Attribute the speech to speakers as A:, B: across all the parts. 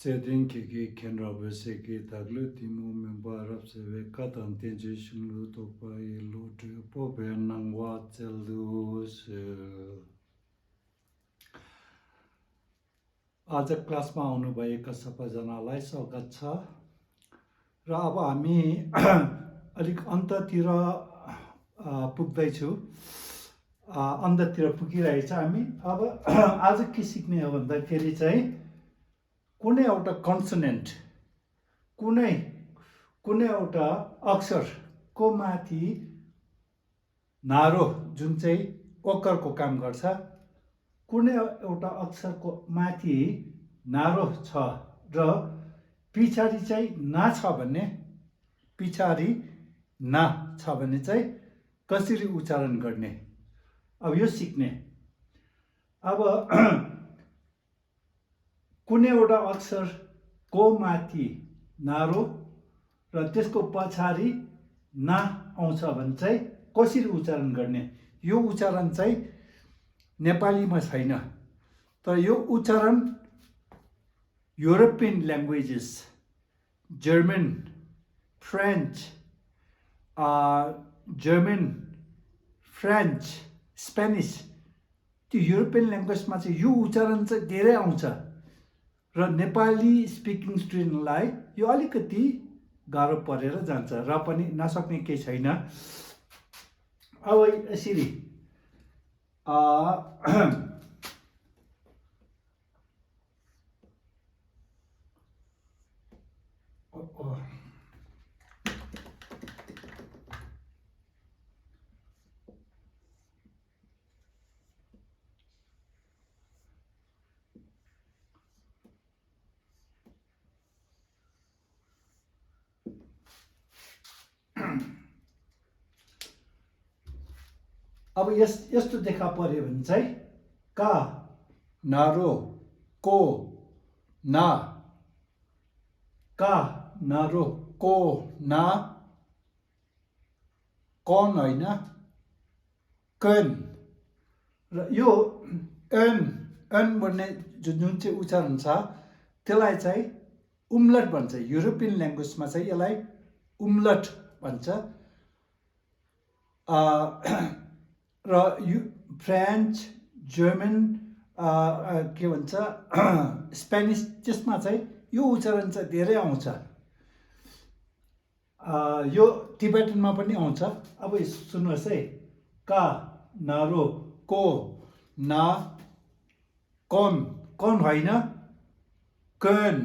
A: Zedin kiki kenra beseki taglu timu membarap seve katan tenje shunglu topa ilu po benang wa celdu आज क्लासमा आउनुभएका सबैजनालाई स्वागत छ र अब हामी अलिक अन्ततिर पुग्दैछु अन्ततिर पुगिरहेछ हामी अब आज के सिक्ने हो भन्दाखेरि चाहिँ कुनै एउटा कन्सोनेन्ट कुनै एउटा अक्षरको माथि नारो जुन चाहिँ ओकरको काम गर्छ कुनै एउटा अक्षरको माथि नारो छ र पछाडि चाहिँ ना छ भने चाहिँ कसरी उच्चारण गर्ने अब यो सिक्ने अब कुनै एउटा अक्षरको माथि नारो र त्यसको पछाडि ना आउँछ भने चाहिँ कसरी उच्चारण गर्ने यो उच्चारण चाहिँ नेपालीमा छैन तर यो उच्चारण European languages German French Spanish त्यो युरोपियन ल्याङ्ग्वेजमा चाहिँ यो उच्चारण चाहिँ धेरै आउँछ र नेपाली स्पिकिङ स्टुडेन्टलाई यो अलिकति गाह्रो परेर जान्छ र पनि नसक्ने केही छैन अब यसरी अब यस्तो देखा पर्यो भने चाहिँ का नारो को ना का नारो को ना कन होइन कन र यो एन भन्ने जुन चाहिँ उच्चारण छ त्यसलाई चाहिँ उम्लट भन्छ युरोपियन ल्याङ्ग्वेजमा चाहिँ यसलाई उम्लट भन्छ र फ्रेन्च जर्मन के भन्छ स्पेनिस त्यसमा चाहिँ यो उच्चारण चाहिँ धेरै आउँछ यो टिबेटनमा पनि आउँछ अब सुन्नुहोस् है का नारो को ना कन होइन कन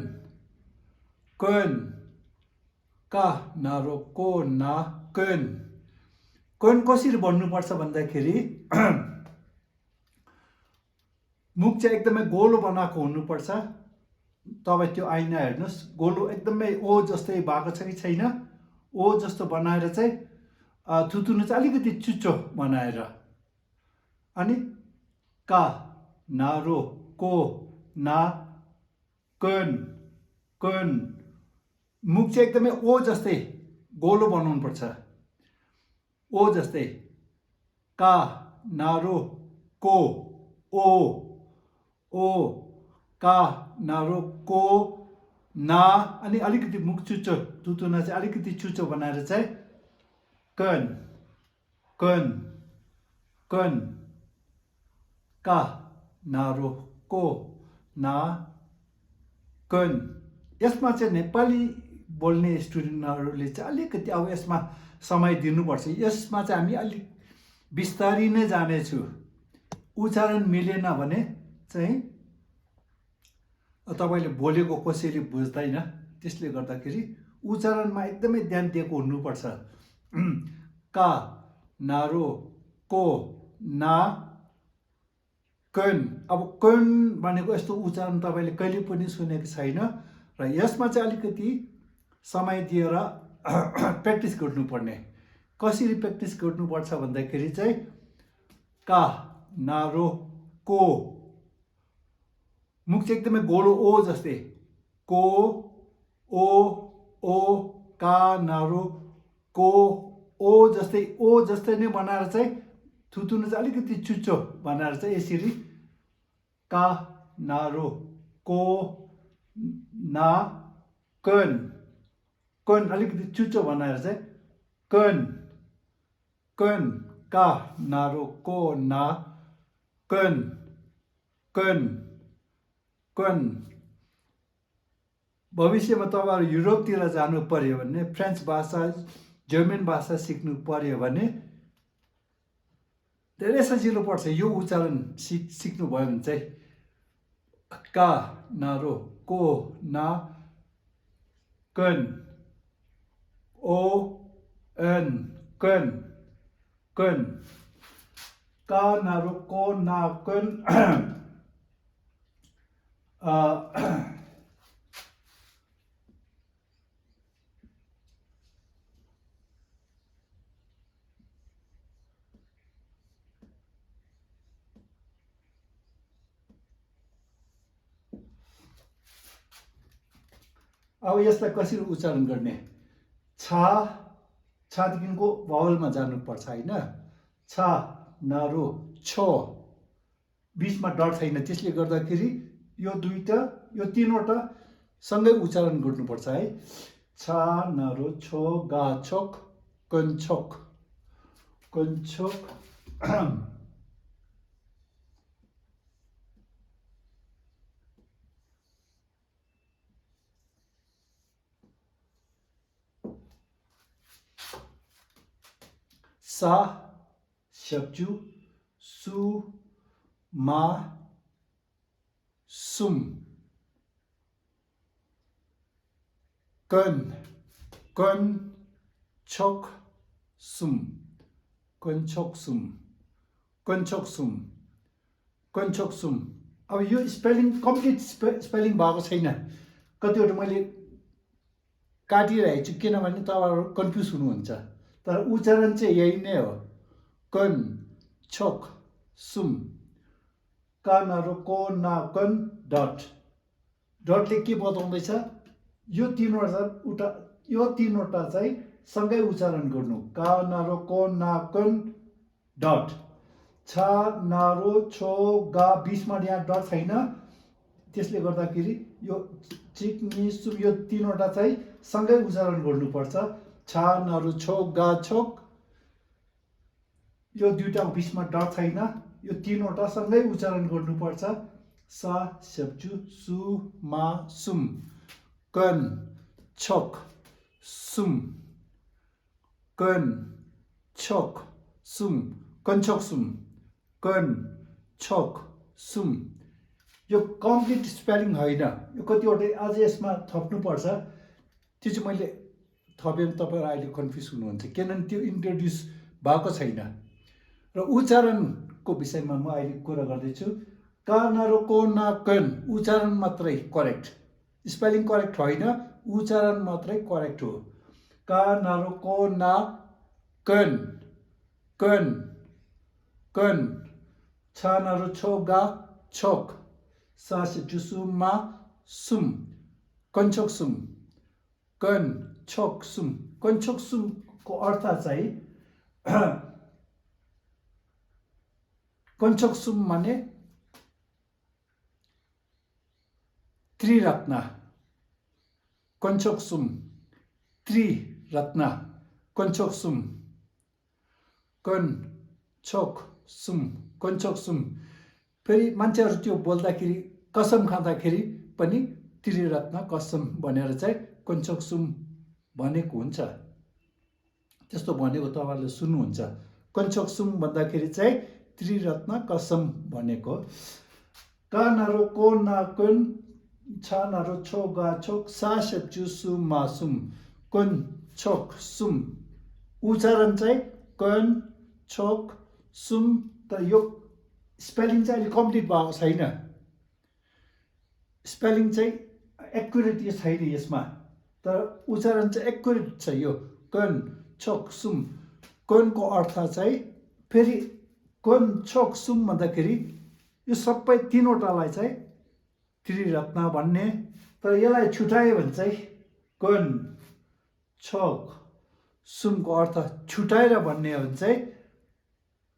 A: का नारो को ना कन कसरी भन्नुपर्छ भन्दाखेरि मुख चाहिँ एकदमै गोलो बनाएको हुनुपर्छ तपाईँ त्यो आइना हेर्नुहोस् गोलो एकदमै ओ जस्तै भएको छ कि छैन ओ जस्तो बनाएर चाहिँ थुतुनु चाहिँ अलिकति चुच्चो बनाएर अनि का नारो को ना कन मुख चाहिँ एकदमै ओ जस्तै गोलो बनाउनुपर्छ ओ जस्तै का नारो को ओ का नारो को ना अनि अलिकति मुख चुच्चो तुतुना चाहिँ अलिकति चुच्चो बनाएर चाहिँ कन का नारो को ना कन यसमा चाहिँ नेपाली बोल्ने स्टुडेन्टहरूले चाहिँ अलिकति अब यसमा समय दिनुपर्छ यसमा चाहिँ हामी अलिक बिस्तारी नै जानेछु उच्चारण मिलेन भने चाहिँ तपाईँले बोलेको कसैले बुझ्दैन त्यसले गर्दाखेरि उच्चारणमा एकदमै ध्यान दिएको हुनुपर्छ का नारो को ना कन अब कन भनेको यस्तो उच्चारण तपाईँले कहिले पनि सुनेको छैन र यसमा चाहिँ अलिकति समय दिएर प्र्याक्टिस गर्नुपर्ने कसरी प्र्याक्टिस गर्नुपर्छ भन्दाखेरि चाहिँ का नारो को मुख चाहिँ एकदमै गोलो ओ जस्तै को ओ का नारो को ओ जस्तै नै बनाएर चाहिँ थुतुनु चाहिँ अलिकति चुच्चो बनाएर चाहिँ यसरी का नारो को ना कन कन अलिकति चुच्चो बनाएर चाहिँ कन कन का नारो को ना कन कन कन भविष्यमा तपाईँहरू युरोपतिर जानु पर्यो भने फ्रेन्च भाषा जर्मन भाषा सिक्नु पर्यो भने धेरै सजिलो पर्छ यो उच्चारण सिक्नुभयो भने चाहिँ का नारो को ना कन ओ एन कन कन का नारो को ना कन अब यसलाई कसरी उच्चारण गर्ने छादेखिको भावलमा जानुपर्छ होइन छा नारो छो बिचमा डट छैन त्यसले गर्दाखेरि यो दुईटा यो तीनवटा सँगै उच्चारण गर्नुपर्छ है छा नारो छो गा छोक कन्छोक कन्छोक सा शब्जु सु मा सुम कन कन छोक सुम कन्छोक सुम कन्छोक सुम कन्छोक सुम अब यो स्पेलिङ कम्प्लिट स्पेलिङ भएको छैन कतिवटा मैले काटिरहेको छु किनभने तपाईँहरू कन्फ्युज हुनुहुन्छ तर उच्चारण चाहिँ यही नै हो कन छोक सुम कानहरू को ना कन डट डटले के बताउँदैछ यो तीनवटा चाहिँ सँगै उच्चारण गर्नु कानहरू को ना कन डट छा नारो छो गा बिचमा यहाँ डट छैन त्यसले गर्दाखेरि यो चिक्नी सुम यो तीनवटा चाहिँ सँगै उच्चारण गर्नुपर्छ छा नारो छो गा छोक यो दुईटाको बिचमा डट छैन यो तीनवटा सँगै उच्चारण गर्नुपर्छ सा शब्जु सु मा सुम कन छोक सुम कन छोक सुम कन्छोक सुम कन छोक सुम यो कम्प्लिट स्पेलिङ होइन यो कतिवटा अझ यसमा थप्नुपर्छ त्यो चाहिँ मैले थपेर तपाईँहरू अहिले कन्फ्युज हुनुहुन्छ किनभने त्यो इन्ट्रोड्युस भएको छैन र उच्चारणको विषयमा म अहिले कुरा गर्दैछु का नारो को ना कन उच्चारण मात्रै करेक्ट स्पेलिङ करेक्ट होइन उच्चारण मात्रै करेक्ट हो का नारो को ना कन कन कन छा नारो छो गा छोक सा से जुसु मा सुम कन्छोक सुम कन छोक सुम कन्छोक सुमको अर्थ चाहिँ कन्छोक सुम माने त्रिरत्न कन्छोक सुम त्रिरत्न कन्छोक सुम कन छोक सुम कन्छोक सुम फेरि मान्छेहरू त्यो बोल्दाखेरि कसम खाँदाखेरि पनि त्रिरत्न कसम भनेर चाहिँ कन्छोक सुम भनेको हुन्छ त्यस्तो भनेको तपाईँहरूले सुन्नुहुन्छ कन्छोक सुम भन्दाखेरि चाहिँ त्रिरत्न कसम भनेको का नारो को ना कन छा नारो छो गा छोक सा शब्जु सु मा सुम कन छोक सुम उच्चारण चाहिँ कन छोक सुम तर यो स्पेलिङ चाहिँ अहिले कम्प्लिट भएको छैन स्पेलिङ चाहिँ एक्युरेट छैन यसमा तर उच्चारण चाहिँ एक्युरेट छ यो कन छोक सुम कनको अर्थ चाहिँ फेरि कन छोक सुम भन्दाखेरि यो सबै तीनवटालाई चाहिँ त्रिरत्न भन्ने तर यसलाई छुट्यायो भने चाहिँ कन छोक सुमको अर्थ छुट्याएर भन्ने हो भने चाहिँ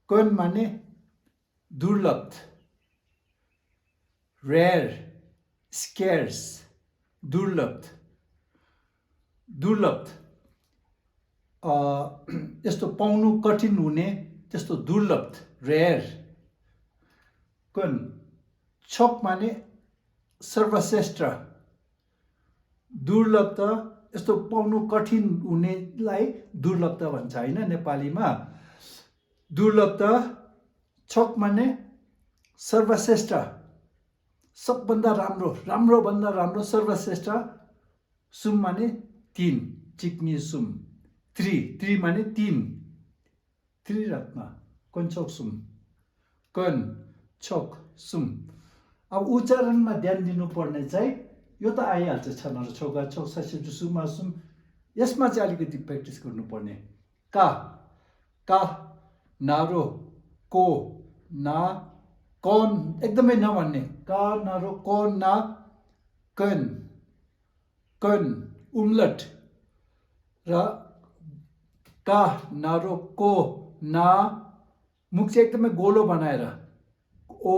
A: कन माने दुर्लभ रेयर स्केर्स दुर्लभ दुर्लभ यस्तो पाउनु कठिन हुने त्यस्तो दुर्लभ रेयर कन छोक माने सर्वश्रेष्ठ दुर्लभ त यस्तो पाउनु कठिन हुनेलाई दुर्लभ त भन्छ होइन नेपालीमा दुर्लभ त छोक माने सर्वश्रेष्ठ सबभन्दा राम्रो राम्रोभन्दा राम्रो सर्वश्रेष्ठ सुम माने 3 चिक्नी सुम त्रि माने 3 त्रिरत्न कञ्चोक सुम कन छोक सुम अब उच्चारणमा ध्यान दिनुपर्ने चाहिँ यो त आइहाल्छ छनर छोगा छोक ससिजु सुमा सुम यसमा चाहिँ अलिकति प्र्याक्टिस गर्नुपर्ने का नारो को ना कन एकदमै नभन्ने का नारो को ना कन उम्लट र का नारो को ना मुख चाहिँ एकदमै गोलो बनाएर ओ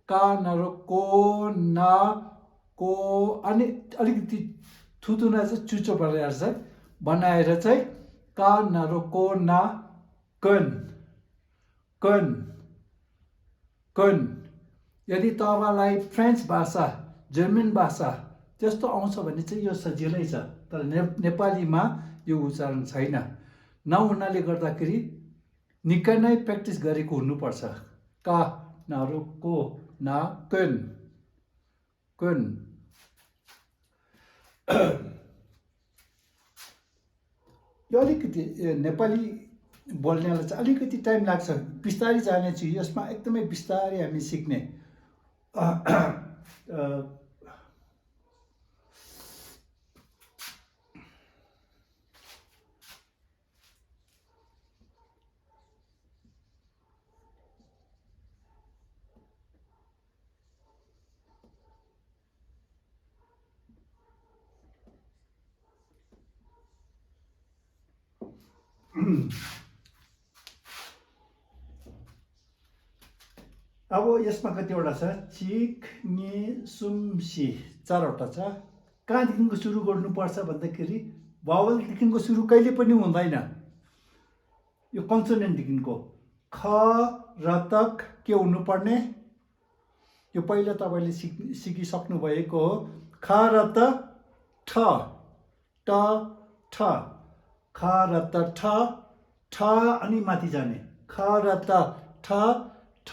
A: का नारो को ना को अनि अलिकति थुतुना चाहिँ चुचो बनाएर चाहिँ का नारो को ना कन यदि तपाईँलाई फ्रेन्च भाषा जर्मन भाषा त्यस्तो आउँछ भने चाहिँ यो सजिलै छ तर नेपालीमा यो उच्चारण छैन नहुनाले गर्दाखेरि निकै नै प्र्याक्टिस गरेको हुनुपर्छ का नारो को ना कन यो अलिकति नेपाली बोल्नेलाई चाहिँ अलिकति टाइम लाग्छ बिस्तारै जानेछु यसमा एकदमै बिस्तारै हामी सिक्ने अब यसमा कतिवटा छ चिक नि सुम सी 4वटा छ कहाँदेखिको सुरु गर्नुपर्छ भन्दाखेरि भावलदेखिको सुरु कहिले पनि हुँदैन यो कन्सोनेन्टदेखिको ख र तक के हुनुपर्ने यो पहिला तपाईँले सिकिसक्नु भएको हो ख र त ठ ख र त ठ अनि माथि जाने ख र त ठ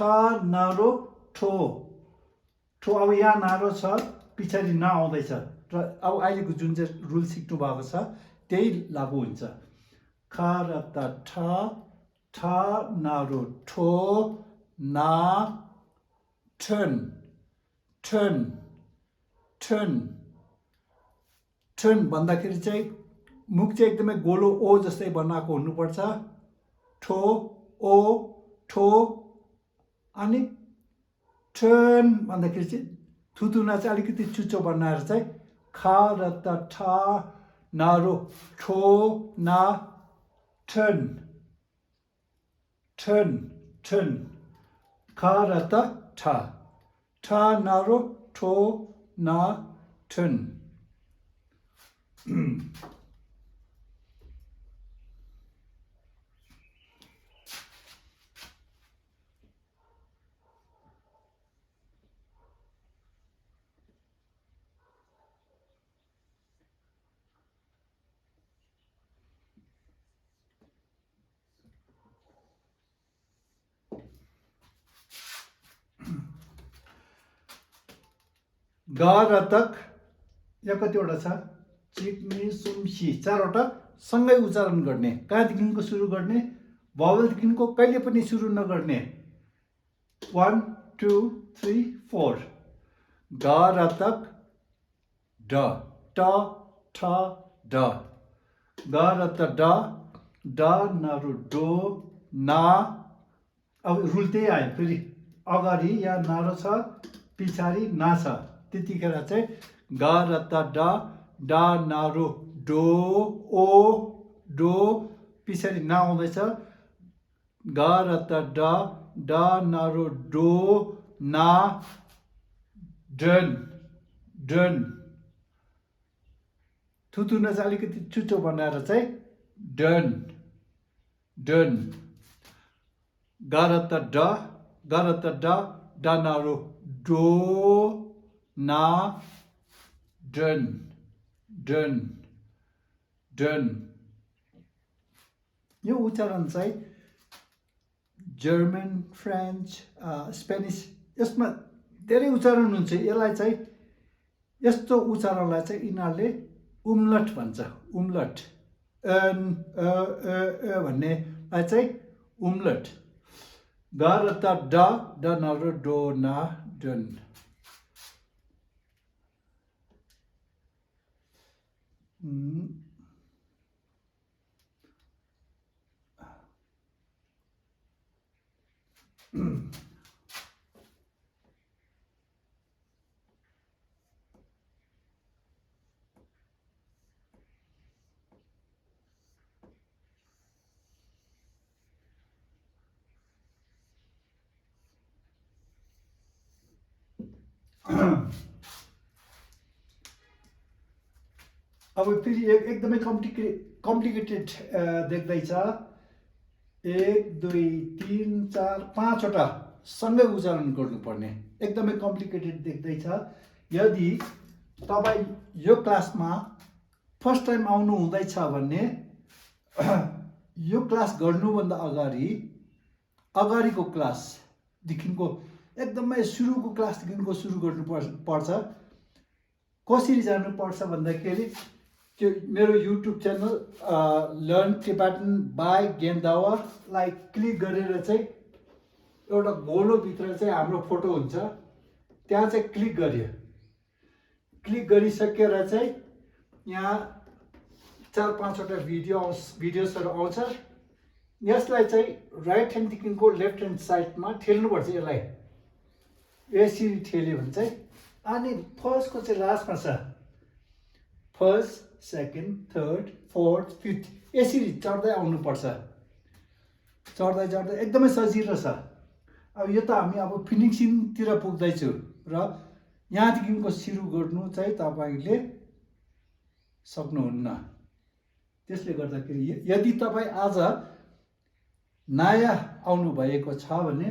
A: नारो ठो अब यहाँ नारो छ पछाडि नआउँदैछ र अब अहिलेको जुन चाहिँ रुल सिक्नु भएको छ त्यही लागू हुन्छ ख र त ठ नारो ठो ना ठन भन्दाखेरि चाहिँ मुख चाहिँ एकदमै गोलो ओ जस्तै बनाएको हुनुपर्छ ठो ओ ठो अनि ठन भन्दाखेरि चाहिँ थुतुना चाहिँ अलिकति चुचो बनाएर चाहिँ ख र त ठ नारो ठो ना ठन ख र त ठ नारो ठो ना ठन ग र तक यहाँ कतिवटा छ चिक्नी सुम्सी 4वटा सँगै उच्चारण गर्ने कहाँदेखिको सुरु गर्ने भावलदेखिको कहिले पनि सुरु नगर्ने 1 2 3 4 ग र तक ड ट ठ ड ग र त ड नारु डो ना अब रुल त्यही आयो फेरि अगाडि यहाँ नारो छ पछाडि ना छ त्यतिखेर चाहिँ ग र त ड नारो डो ओ डो पछाडि ना आउँदैछ ग र त ड नारो डो ना डन थुतुन चाहिँ अलिकति चुच्चो बनाएर चाहिँ डन डन गारत ड डानारो डो ना डन डन डन यो उच्चारण चाहिँ जर्मन फ्रेन्च स्पेनिस यसमा धेरै उच्चारण हुन्छ यसलाई चाहिँ यस्तो उच्चारणलाई चाहिँ यिनीहरूले उम्लट भन्छ उम्लट एन भन्नेलाई चाहिँ उम्लट गारत ड नरो डो ना डन अब फेरि एकदमै कम्प्लिकेटेड देख्दैछ 1 2 3 4 5 वटा सँगै उच्चारण गर्नुपर्ने एकदमै कम्प्लिकेटेड देख्दैछ यदि तपाईँ यो क्लासमा फर्स्ट टाइम आउनु हुँदैछ भने यो क्लास गर्नुभन्दा अगाडिको क्लासदेखिको एकदमै सुरुको क्लासदेखिको सुरु गर्नुपर्छ कसरी जानुपर्छ भन्दाखेरि त्यो मेरो YouTube channel learn Tibetan by गेन्दावरलाई क्लिक गरेर चाहिँ एउटा गोलोभित्र चाहिँ हाम्रो फोटो हुन्छ त्यहाँ चाहिँ क्लिक गर्यो क्लिक गरिसकेर चाहिँ यहाँ 4-5 वटा भिडियोसहरू आउँछ यसलाई चाहिँ राइट ह्यान्डदेखिको लेफ्ट ह्यान्ड साइडमा ठेल्नुपर्छ यसलाई यसरी ठेल्यो भने चाहिँ अनि फर्स्टको चाहिँ लास्टमा छ first second third fourth fifth यसरी चढ्दै आउनुपर्छ चढ्दै एकदमै सजिलो छ अब यो त हामी अब फिनिसिङतिर पुग्दैछु र यहाँदेखिको सुरु गर्नु चाहिँ तपाईँले सक्नुहुन्न त्यसले गर्दाखेरि यदि तपाईँ आज नयाँ आउनुभएको छ भने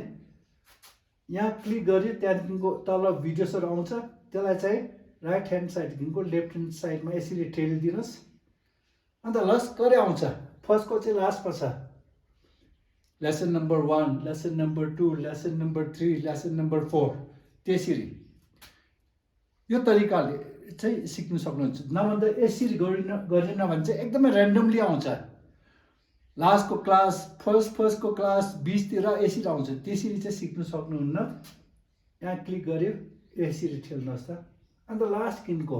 A: यहाँ क्लिक गऱ्यो त्यहाँदेखिको तल भिडियोसहरू आउँछ त्यसलाई चाहिँ राइट ह्यान्ड साइडदेखिको लेफ्ट ह्यान्ड साइडमा यसरी ठेलिदिनुहोस् अन्त लस्करै आउँछ फर्स्टको चाहिँ लास्टमा छ lesson number 1 lesson number 2 lesson number 3 lesson number 4 त्यसरी यो तरिकाले चाहिँ सिक्नु सक्नुहुन्छ नभन्दा यसरी गरेन भने चाहिँ एकदमै ऱ्यान्डमली आउँछ लास्टको क्लास फर्स्टको क्लास 20 तिर यसरी आउँछ त्यसरी चाहिँ सिक्नु सक्नुहुन्न यहाँ क्लिक गर्यो यसरी ठेल्नुहोस् त अन्त लास्ट किनको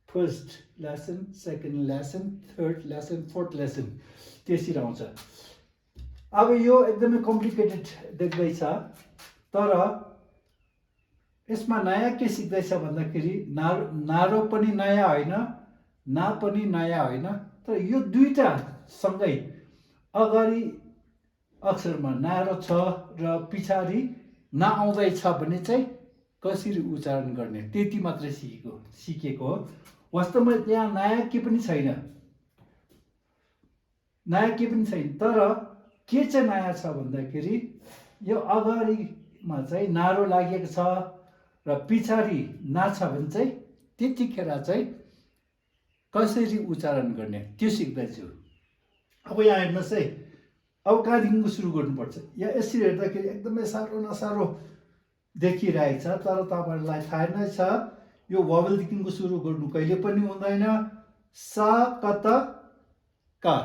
A: first lesson second lesson third lesson fourth lesson त्यसरी आउँछ अब यो एकदमै कम्प्लिकेटेड देख्दैछ तर यसमा नयाँ के सिक्दैछ भन्दाखेरि नारो पनि नयाँ होइन ना पनि नयाँ होइन तर यो दुईटा सँगै अगाडि अक्षरमा नारो छ र पछाडि नआउँदैछ भने चाहिँ कसरी उच्चारण गर्ने त्यति मात्रै सिकेको हो वास्तवमा यहाँ नयाँ के पनि छैन तर के चाहिँ नयाँ छ भन्दाखेरि यो अगाडिमा चाहिँ नारो लागेको छ र पछाडि ना छ भने चाहिँ त्यतिखेर चाहिँ कसरी उच्चारण गर्ने त्यो सिक्दैछु अब यहाँ हेर्नुहोस् है अब कहाँदेखिको सुरु गर्नुपर्छ यहाँ यसरी हेर्दाखेरि एकदमै साह्रो नसाह्रो देखिरहेको छ तर तपाईँहरूलाई थाहा नै छ यो भवलदेखिको सुरु गर्नु कहिले पनि हुँदैन सा कत का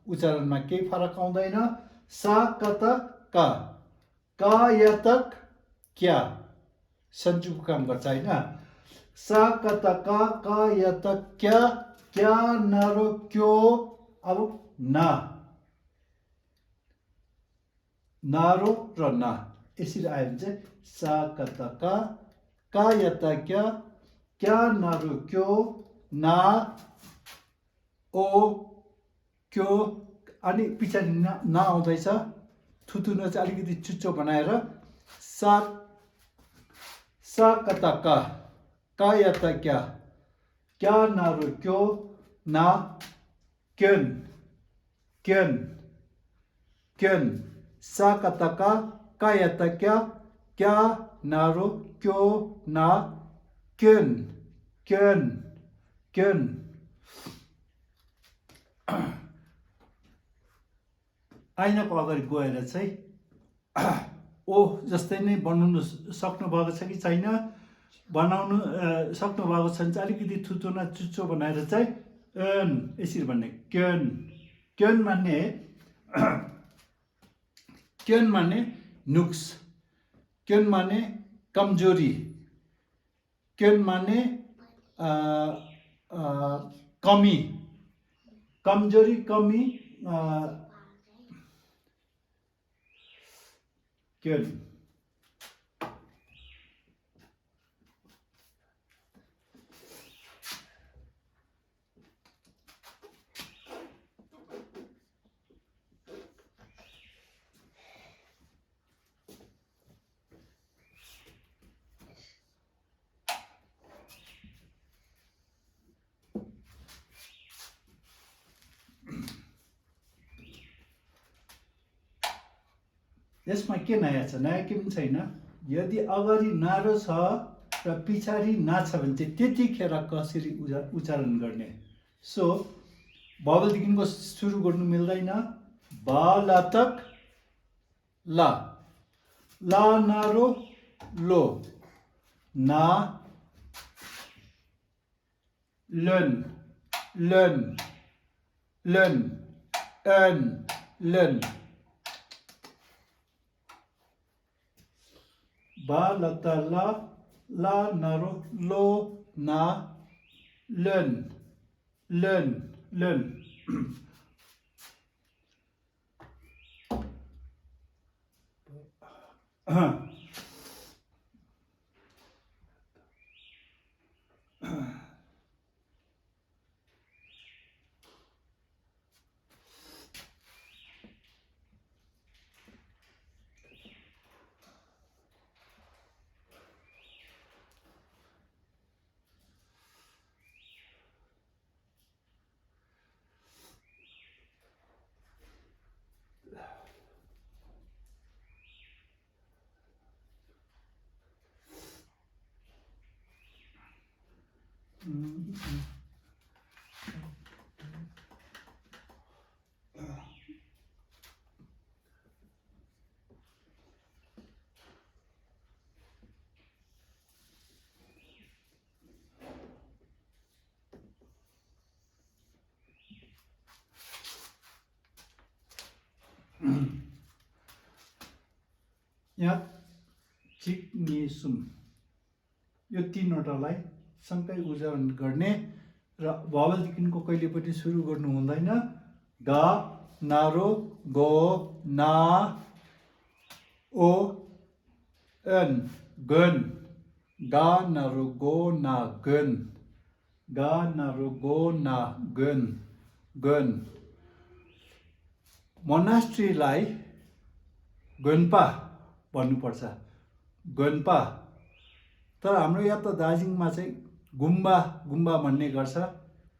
A: उच्चारणमा केही फरक आउँदैन सा कत का यतक क्या सन्जुको काम गर्छ होइन सा कत का यतक क्या नारो क्यो अब ना नारो र ना यसरी आयो भने चाहिँ सा कत का यता क्या नारो क्यो ना ओ क्यो अनि पछाडि ना आउँदैछ थुतुन चाहिँ अलिकति चुच्चो बनाएर सा कत का यता क्या नारो क्यो ना क्योन क्योन क्योन सा कता का यता क्या नारो क्यो ना क्योन क्योन क्योन ऐनाको अगाडि गएर चाहिँ ओ जस्तै नै बनाउनु सक्नु भएको छ कि छैन, बनाउनु सक्नु भएको छ भने चाहिँ अलिकति थुचोना चुच्चो बनाएर चाहिँ यसरी भन्ने क्योन क्योन मान्ने क्योन माने नुक्स, क्योन माने कमजोरी, क्योन माने कमी, कमजोरी कमी क्योन यसमा के नयाँ छ? नयाँ के पनि छैन। यदि अगाडि नारो छ र पछाडि ना छ भने चाहिँ त्यतिखेर कसरी उच्चारण गर्ने? सो भवलदेखिको सुरु गर्नु मिल्दैन। बा लतक ला, ला नारो लो, ना लन लन लन एन लन, बा लता ला, ला नारो लो, ना लन लन लन यहाँ चिक निसुम यो तीनवटालाई सँगै उच्चारण गर्ने र भवलदेखिको कहिले पनि सुरु गर्नु हुँदैन। गा नारो गो ना ओ एन गन, गा नारो गो ना गन, गा नारो गो ना गन गन। मोनास्ट्रीलाई गन्पा भन्नुपर्छ, गन्पा। तर हाम्रो यहाँ त दार्जिलिङमा चाहिँ गुम्बा गुम्बा भन्ने गर्छ।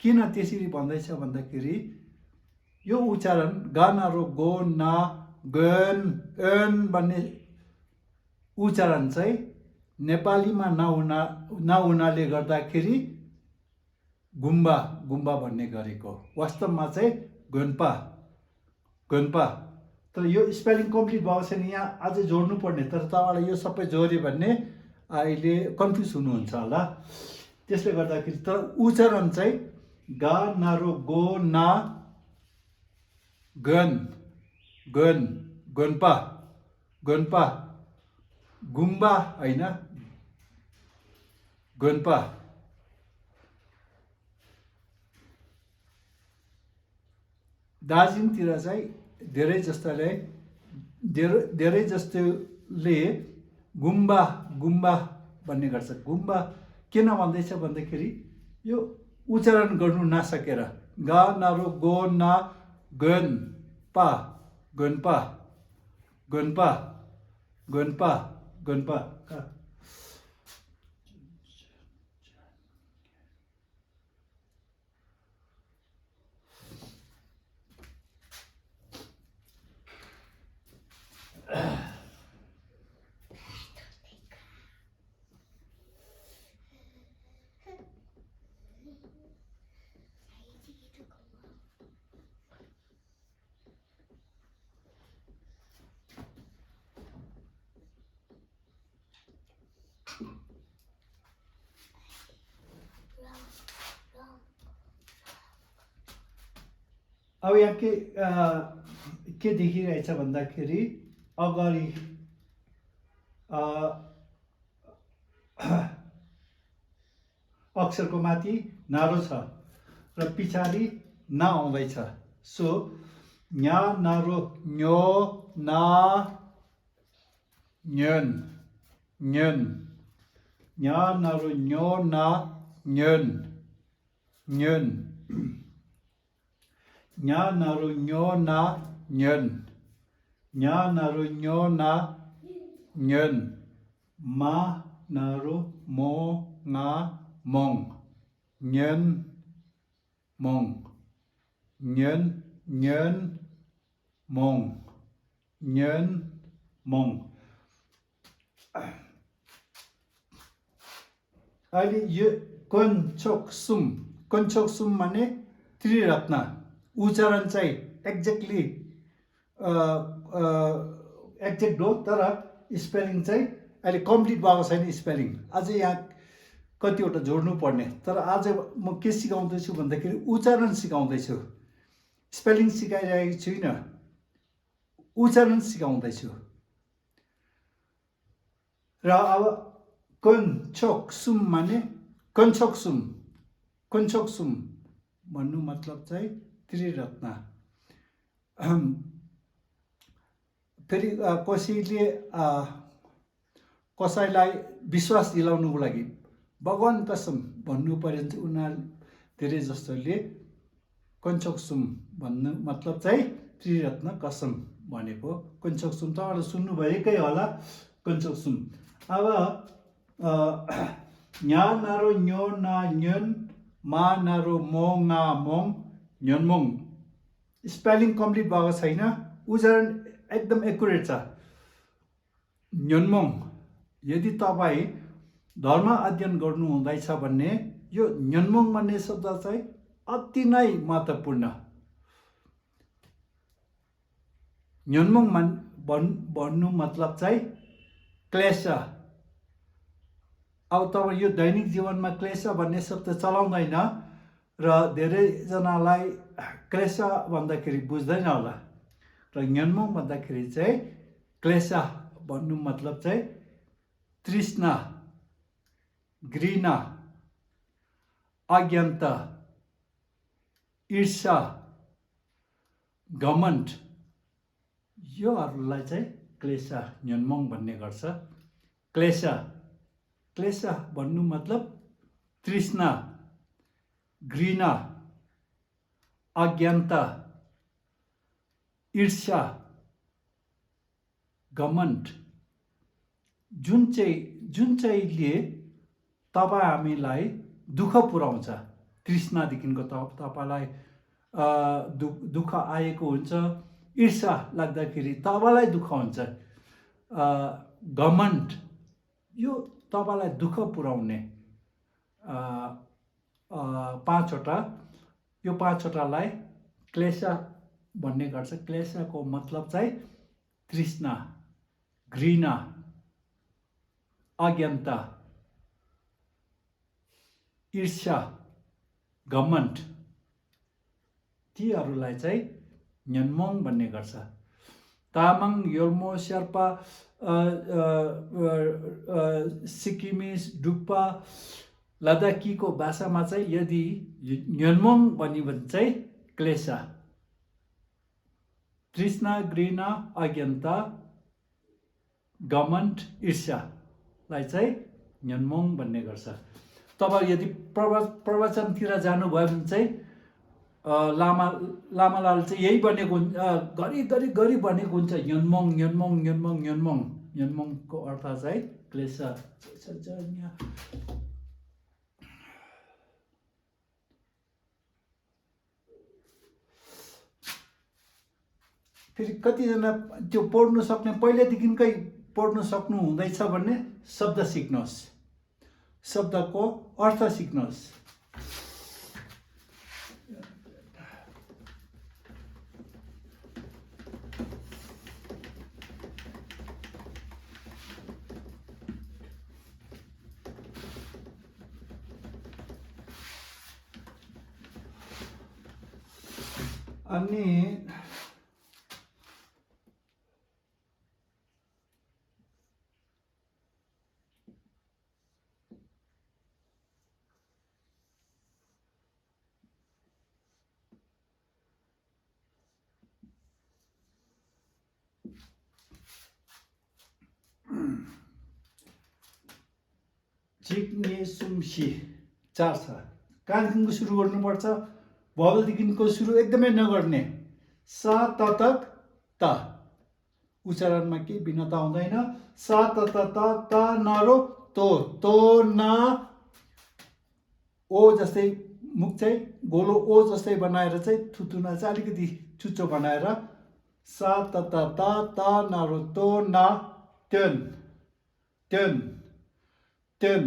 A: किन त्यसरी भन्दैछ भन्दाखेरि यो उच्चारण गा नारो गो ना गन एन भन्ने उच्चारण चाहिँ नेपालीमा नहुनाले गर्दाखेरि गुम्बा गुम्बा भन्ने गरेको, वास्तवमा चाहिँ गन्पा गन्पा। तर यो स्पेलिङ कम्प्लिट भएको छैन, यहाँ अझै जोड्नु पर्ने। तर तपाईँलाई यो सबै जोड्यो भने अहिले कन्फ्युज हुनुहुन्छ होला। त्यसले गर्दाखेरि तर उच्चारण चाहिँ गा नारो गो ना गन गन गन्पा गन्पा, गुम्बा होइन गन्पा। दार्जिलिङतिर चाहिँ धेरै जस्तोले गुम्बा गुम्बा भन्ने गर्छ। गुम्बा किन भन्दैछ भन्दाखेरि यो उच्चारण गर्नु नसकेर गा नारो गो ना गन पा गन्पा गन्पा गन्पा गन्पा। अब यहाँ के देखिरहेछ भन्दाखेरि अगाडि अक्षरको माथि नारो छ र पछाडि ना आउँदैछ। सो न्या नारो न्यो ना न्यन न्यन न्या नारो न्यो ना न्यन न्यन न्या नारो न्यो ना न्यन न्या नारो न्यो ना न्यन मा नारो मो nga mong nhân mong nhân nhân mong nhân mong अहिले यो कञ्चोक सुम माने त्रिरत्न उच्चारण चाहिँ एक्ज्याक्टली एक्ज्याक्ट हो तर स्पेलिङ चाहिँ अहिले कम्प्लिट भएको छैन स्पेलिङ अझै यहाँ कतिवटा जोड्नु पर्ने तर आज म के सिकाउँदैछु भन्दाखेरि उच्चारण सिकाउँदैछु स्पेलिङ सिकाइरहेको छुइनँ उच्चारण सिकाउँदैछु र अब कञ्चोक सुम माने कञ्चोक सुम भन्नु मतलब चाहिँ त्रिरत्न फेरि कसैलाई विश्वास दिलाउनुको लागि भगवान कसम भन्नु पर्यो भने चाहिँ उनीहरू धेरै जस्तोले कञ्चोक सुम भन्नु मतलब चाहिँ त्रिरत्न कसम भनेको कञ्चोक सुम तपाईँहरूले सुन्नुभएकै होला कञ्चोक सुम। अब न्या नारो न्यो ना न्यन मा नारो मो nga मोङ न्यनमोङ स्पेलिङ कम्प्लिट भएको छैन उच्चारण एकदम एकुरेट छ न्यनमोङ। यदि तपाईँ धर्म अध्ययन गर्नु हुँदैछ भने यो न्यनमोङ भन्ने शब्द चाहिँ अति नै महत्त्वपूर्ण न्यनमोङ भन्नु मतलब चाहिँ क्लेश। अब तपाईँ यो दैनिक जीवनमा क्लेश भन्ने शब्द चलाउँदैन र धेरैजनालाई क्लेश भन्दाखेरि बुझ्दैन होला र न्यनमोङ भन्दाखेरि चाहिँ क्लेश भन्नु मतलब चाहिँ तृष्णा घृणा अज्ञानता ईर्ष्या घमण्ड योहरूलाई चाहिँ क्लेश न्यनमोङ भन्ने गर्छ। क्लेश भन्नु मतलब तृष्णा घृणा अज्ञानता ईर्ष्या घमण्ड जुन चाहिँले तपाईँ हामीलाई दुःख पुर्याउँछ तृष्णादेखिको तपाईँलाई दुःख आएको हुन्छ ईर्ष्या लाग्दाखेरि तपाईँलाई दुःख हुन्छ घमण्ड यो तपाईँलाई दुःख पुर्याउने पाँचवटालाई क्लेश भन्ने गर्छ। क्लेशको मतलब चाहिँ तृष्णा घृणा अज्ञानता ईर्ष्या घमण्ड तीहरूलाई चाहिँ न्यनमोङ भन्ने गर्छ। तामाङ योल्मो शेर्पा सिक्किमिस डुक्पा लद्दाखीको भाषामा चाहिँ यदि न्यनमोङ भन्यो भने चाहिँ क्लेश तृष्णा घृणा अज्ञानता घमण्ड ईर्ष्यालाई चाहिँ न्यनमोङ भन्ने गर्छ। तपाईँ यदि प्रवचनतिर जानुभयो भने चाहिँ लामालाल चाहिँ यही भनेको घरि भनेको हुन्छ न्यनमोङ न्यनमोङ न्यनमोङ न्यनमोङ न्यनमोङको अर्थ चाहिँ क्लेश। फेरि कतिजना त्यो पढ्नु सक्ने पहिलेदेखिकै पढ्नु सक्नु हुँदैछ भने शब्द सिक्नुहोस् शब्दको अर्थ सिक्नुहोस्। अनि झिक्ने सुम्सी 4 छ। कहाँदेखिको सुरु गर्नुपर्छ? भवलदेखिको सुरु एकदमै नगर्ने। सा ततक त उच्चारणमा केही भिन्नता हुँदैन। सा त त नरो तो ना ओ जस्तै मुख चाहिँ गोलो ओ जस्तै बनाएर चाहिँ थुतुना चाहिँ अलिकति चुच्चो बनाएर सा त नरो तो ना त्यन त्यन त्यन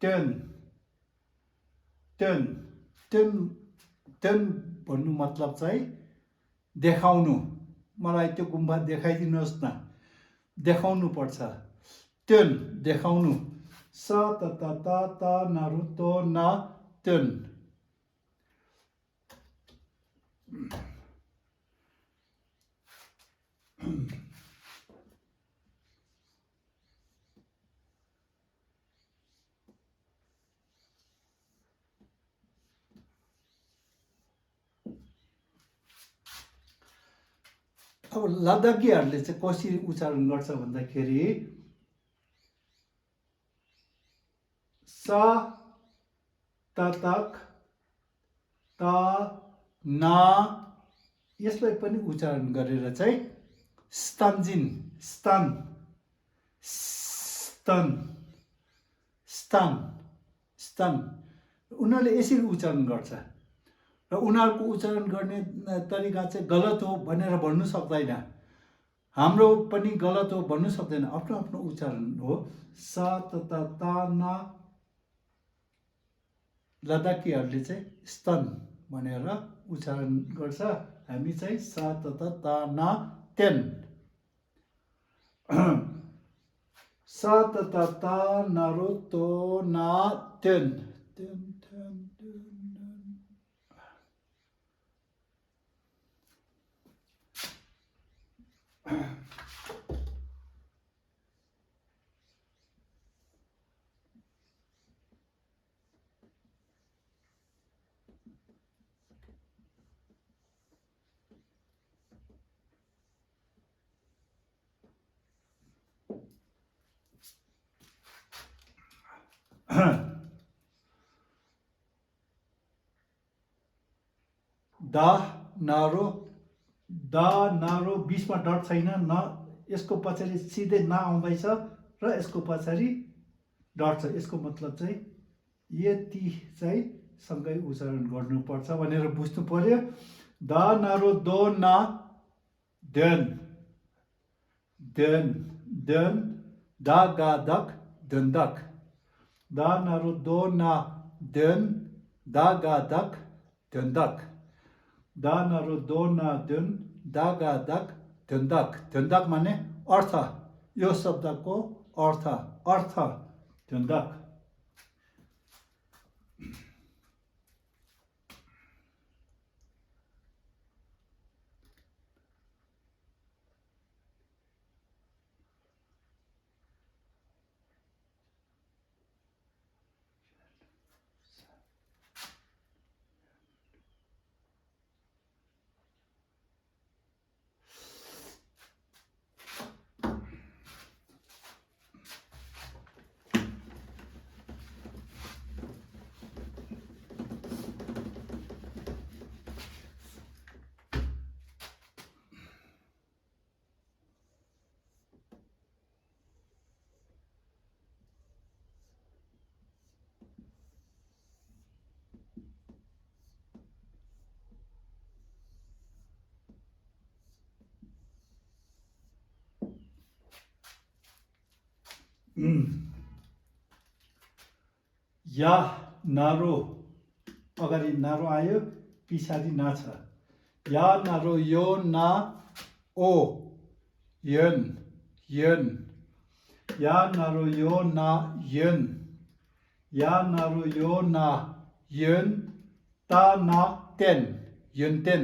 A: त्यन त्यन त्यन त्यन भन्नु मतलब चाहिँ देखाउनु, मलाई त्यो गुम्बा देखाइदिनुहोस् न, देखाउनु पर्छ। त्यन देखाउनु। स त नरु तो न त्यन। अब लद्दाखीहरूले चाहिँ कसरी उच्चारण गर्छ भन्दाखेरि सा ततक त ना यसलाई पनि उच्चारण गरेर चाहिँ स्तन्जिन स्तन स्तन स्तन स्तन उनीहरूले यसरी उच्चारण गर्छ र उनीहरूको उच्चारण गर्ने तरिका चाहिँ गलत हो भनेर भन्नु सक्दैन। हाम्रो पनि गलत हो भन्नु सक्दैन, आफ्नो आफ्नो उच्चारण हो। सा त ना लद्दाखीहरूले चाहिँ स्तन भनेर उच्चारण गर्छ, हामी चाहिँ सा त ना त्यन। सा त नरो तो ना त्यन त्यन त्यन दा नारो बिचमा डट छैन न, यसको पछाडि सिधै ना आउँदैछ र यसको पछाडि डट छ। यसको मतलब चाहिँ यति चाहिँ सँगै उच्चारण गर्नुपर्छ भनेर बुझ्नु पर्यो। दा नारो दो ना देन देन देन दा गा दक दन्दक। दा नारो दो ना देन दा गा दक दन्दक। दा नारो दो ना देन दा गा दक दन्दक। दन्दक माने अर्थ, यो शब्दको अर्थ अर्थ दन्दक। या नारो अगाडि नारो आयो, पछाडि ना छ। या नारो यो ना ओ यन यन। या नारो यो ना यन। या नारो यो ना यन ता ना त्यन। यन्तेन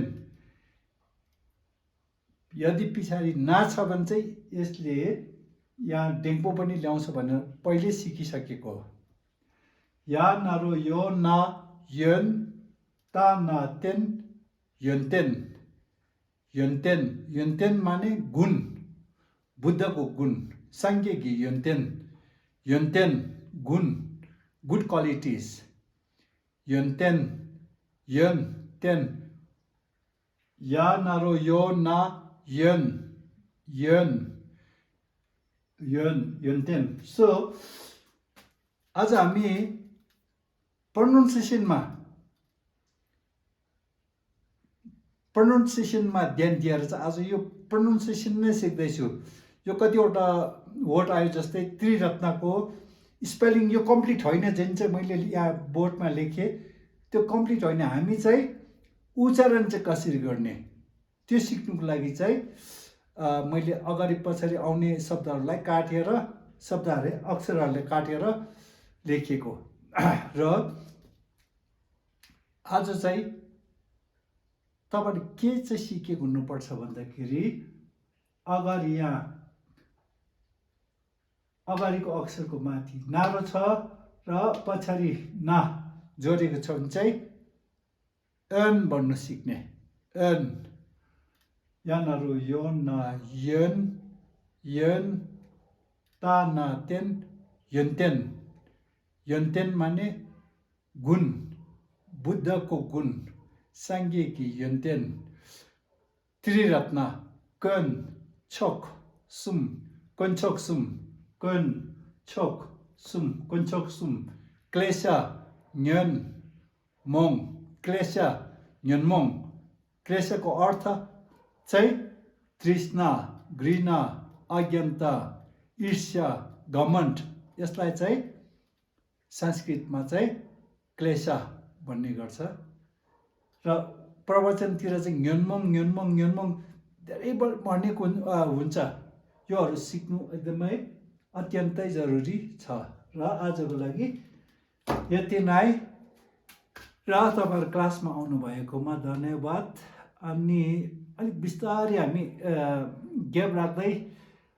A: यदि पछाडि ना छ भने चाहिँ यसले यहाँ डेङ्पो पनि ल्याउँछ भनेर पहिले सिकिसकेको हो। या नारो यो ना यन ता ना तेन यन्तेन यन्तेन यन्तेन माने गुण, बुद्धको गुण, साङ्ख्यिकी यन्तेन यन्तेन गुण, गुड क्वालिटिज यन्तेन यन तेन या नारो यो ना यन यन यन यन्तेन। सो आज हामी प्रनाउन्सिएसनमा ध्यान दिएर चाहिँ आज यो प्रनाउन्सिएसन नै सिक्दैछु। यो कतिवटा वर्ड आयो जस्तै त्रिरत्नको स्पेलिङ यो कम्प्लिट होइन, जुन चाहिँ मैले यहाँ बोर्डमा लेखेँ त्यो कम्प्लिट होइन। हामी चाहिँ उच्चारण चाहिँ कसरी गर्ने त्यो सिक्नुको लागि चाहिँ मैले अगाडि पछाडि आउने शब्दहरूलाई काटेर अक्षरहरूले काटेर लेखेको र आज चाहिँ तपाईँले के चाहिँ सिकेको हुनुपर्छ भन्दाखेरि अगाडिको अक्षरको माथि नारो छ र पछाडि ना जोडेको छ भने चाहिँ एन भन्नु सिक्ने। एन या नारो यो ना यन यन ता ना तेन यन्तेन यन्तेन माने गुण, बुद्धको गुण, साङ्ख्यिकी यन्तेन त्रिरत्न कन छोक सुम कन्छोक सुम कन छोक सुम कन्छोक सुम क्लेशा न्यन मोङ क्लेशा न्यनमोङ। क्लेशको अर्थ चाहिँ तृष्णा, घृणा, अज्ञानता, ईर्ष्या, घमण्ड। यसलाई चाहिँ संस्कृतमा चाहिँ क्लेशा भन्ने गर्छ र प्रवचनतिर चाहिँ न्यनमोङ न्यनमोङ न्यनमोङ धेरै भनेको हुन्छ। योहरू सिक्नु एकदमै अत्यन्तै जरुरी छ र आजको लागि यति नै र तपाईँहरू क्लासमा आउनुभएकोमा धन्यवाद। अनि अलिक बिस्तारै हामी ग्याप राख्दै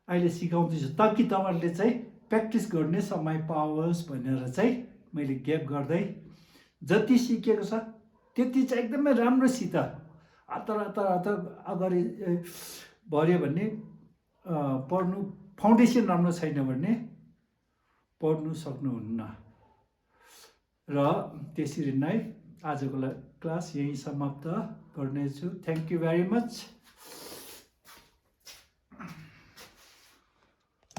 A: अहिले सिकाउँदैछु ताकि तपाईँहरूले चाहिँ प्र्याक्टिस गर्ने समय पाओस् भनेर चाहिँ मैले ग्याप गर्दै जति सिकेको छ त्यति चाहिँ एकदमै राम्रोसित हतार अगाडि भर्यो भने पढ्नु फाउन्डेसन राम्रो छैन भने पढ्नु सक्नुहुन्न र त्यसरी नै आजको क्लास यही समाप्त गर्नेछु। Thank you very much.